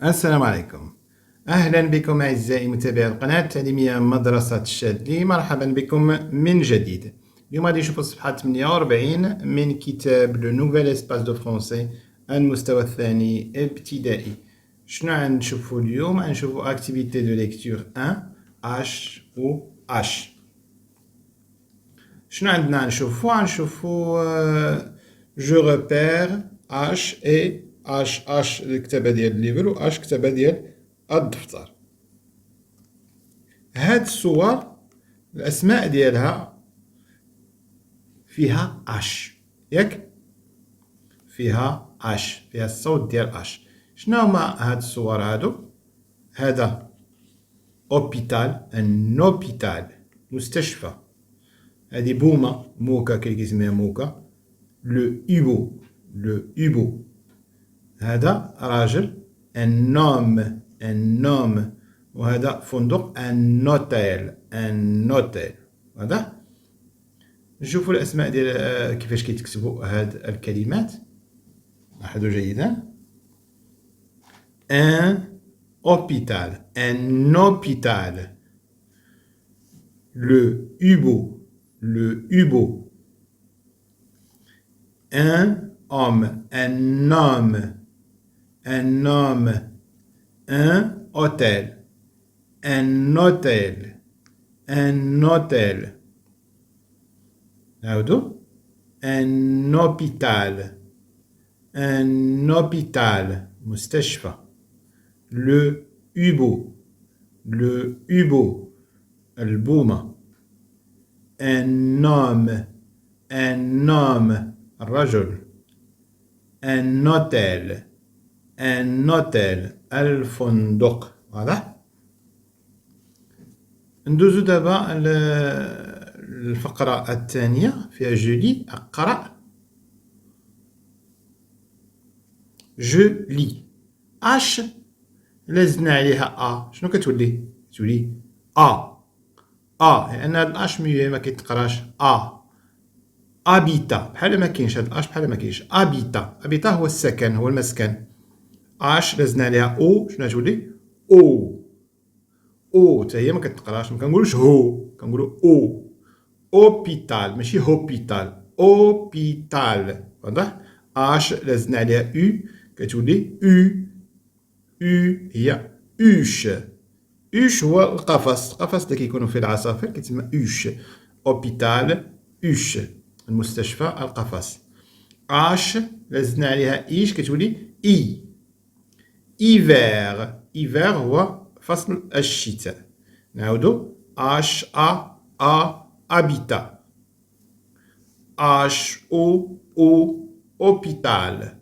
السلام عليكم. أهلا بكم أعزائي متابعي القناة التعليمية مدرسة الشاذلي. مرحبا بكم من جديد. اليوم غادي نشوفوا الصفحة 48 من كتاب لو نوفيل اسباس دو فرونسي المستوى الثاني ابتدائي. شنو غنشوفوا اليوم؟ غنشوفوا اكتيفيتي دو ليكتور 1 اش و اش. شنو عندنا غنشوفوا جو ريبير اش اي اش الكتابة ديال الليفر و اش كتابة ديال الدفتر. هاد الصور الاسماء ديالها فيها اش، ياك؟ فيها اش، فيها الصوت ديال اش. شنو هما هاد الصور هادو؟ هذا اوبيتال، ان اوبيتال، مستشفى. هادي بومة، موكا كيسميها موكا. لو ايبو هذا راجل، ان نوم، وهذا فندق، ان اوتيل. واضح؟ نشوفوا الاسماء ديال كيفاش كيتكتبوا هاد الكلمات. لاحظوا جيدا. ان اوبيتال، ان اوبيتال. لو ايبو. un homme, un hôtel, نعودو. un hôpital, مستشفى. le hubo, البومة. un homme, الرجل. un hôtel, الفندق. واضح؟ ندوزو دابا الفقرة الثانية فيها جولي. اقرأ. جولي اش لازمنا عليها شنو كتولي؟ كتولي لأن هاد الاش ما كيتقراش ابيتا، بحال ما كاينش هاد الاش، بحال ما كاينش. ابيتا هو السكن، هو المسكن. اش لازمنا عليها شنو تولي؟ حتى هي ما كتقراش، ما كنقولوش هو، كنقولوا اوبيتال، ماشي هوبيتال، اوبيتال. واضح؟ اش لازمنا عليها كتولي هي اوش هو القفص اللي كيكونوا فيه العصافير كيتسمى اوش. اوبيتال، اوش، المستشفى، القفص. اش لازمنا عليها كتولي ايفير هو فصل الشتاء. نعاودو. اش ابيتا. اش او اوبيتال.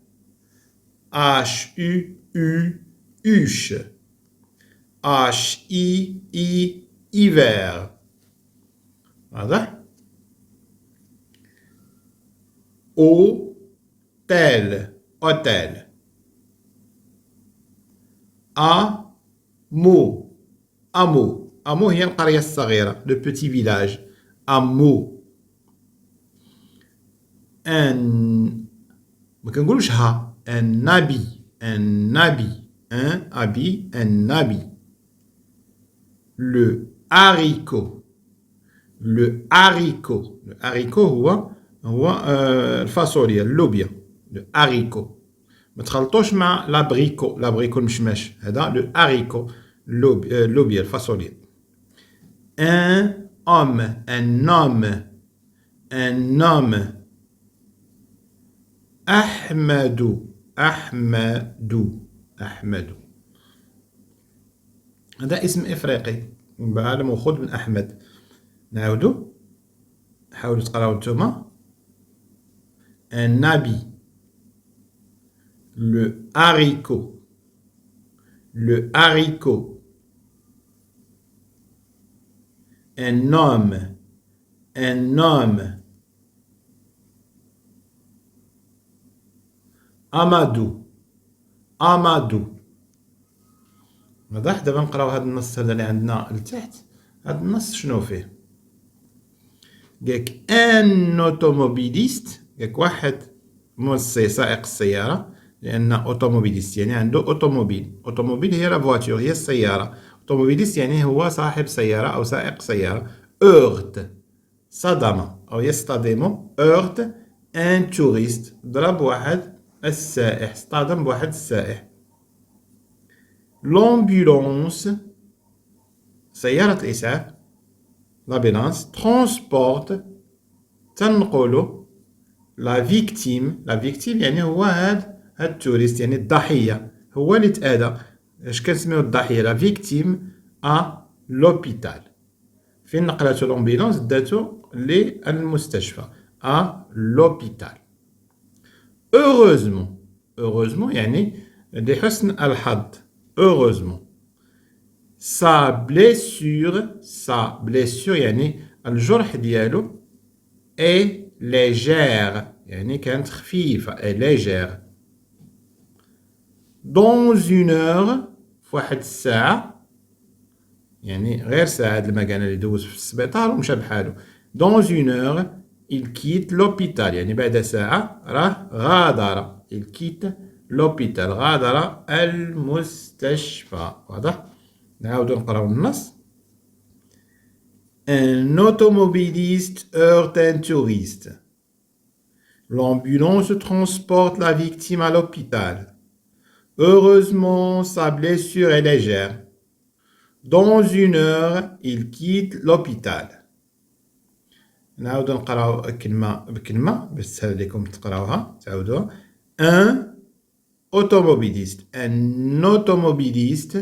اش اوش. اش ايفير. واضح؟ اوتيل. امو هي القرية الصغيرة، لو بوتي فيلاج. امو. ان ما كنقولوش النبي. النبي. لو haricot. هو الفاصوليا، اللوبيا. لو haricot. ما تخلطوش مع لابريكو المشماش. هذا لو haricot، اللوبيا، الفاصوليا. ان homme. أحمد. هذا اسم إفريقي بعالم وخذ من أحمد. نعاودو. حاولوا تقراو نتوما. النبي. لو haricot. un homme. أمادو. واضح؟ دابا نقراو هاد النص هذا اللي عندنا لتحت. هاد النص شنو فيه؟ قالك ان اوتوموبيليست، قالك واحد موصي سائق السيارة، لأن أوتوموبيليست يعني عنده أوتوموبيل. أوتوموبيل هي لا فواتور، هي السيارة. أوتوموبيليست يعني هو صاحب سيارة أو سائق سيارة. أورت صدم أو يصطدم. أورت ان توريست ضرب واحد السائح، اصطدم بواحد السائح. لومبولونس سيارة الإسعاف. لابيلانس ترونسبورت تنقل لا فيكتيم. لا فيكتيم يعني هو هاد التوريست يعني الضحية، هو اللي تآذى. اش كنسميو الضحية لا فيكتيم ا لوبيتال. فين نقلاتو لومبيلونس داتو للمستشفى ا لوبيتال. heureusement heureusement يعني لحسن الحظ. heureusement sa blessure يعني الجرح ديالو est légère يعني كانت خفيفة est légère. dans une heure في واحد الساعة يعني غير ساعة هاد المكان اللي دوز في السبيطار ومشى بحالو. dans une heure il quitte l'hôpital يعني بعد ساعة راه غادر. il quitte l'hôpital غادر المستشفى. واضح؟ نعاودو نقراو النص. Un automobiliste heurte un touriste. L'ambulance transporte la victime à l'hôpital. Heureusement, sa blessure est légère. Dans une heure, il quitte l'hôpital. نعاودو نقراو كلمة بكلمة باش تسهل لكم تقراوها تعاودوها. Un automobiliste. Un automobiliste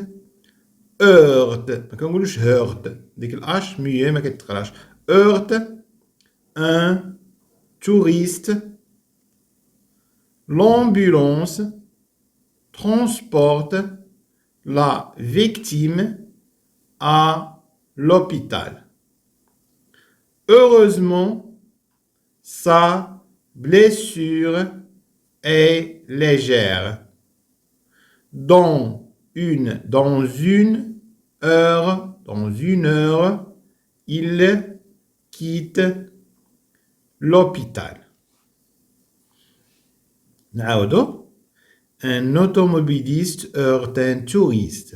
heurte. ما كنقولوش heurte، ديك الاش مية ما كتقراش. heurte un touriste. L'ambulance transporte la victime à l'hôpital. Heureusement, sa blessure est légère. Dans une heure, il quitte l'hôpital. نعاودو. Un automobiliste heurte un touriste.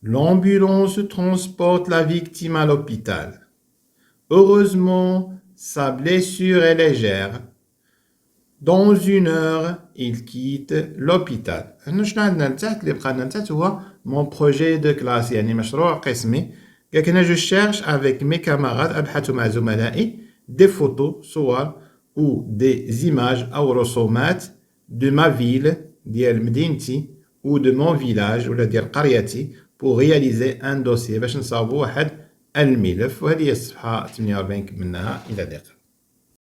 L'ambulance transporte la victime à l'hôpital. Heureusement, sa blessure est légère. Dans une heure, il quitte l'hôpital. هنا شنو عندنا لتحت اللي بقى لنا لتحت هو mon projet de classe يعني مشروع قسمي. قالك هنا je cherche avec mes camarades أبحث مع زملائي des photos صور ou des images أو رسومات de ma ville ديال مدينتي ou de mon village ولا ديال قريتي pour réaliser un dossier باش نصاوبو واحد الملف. وهذه هي الصفحة 48 كملناها. إلى اللقاء.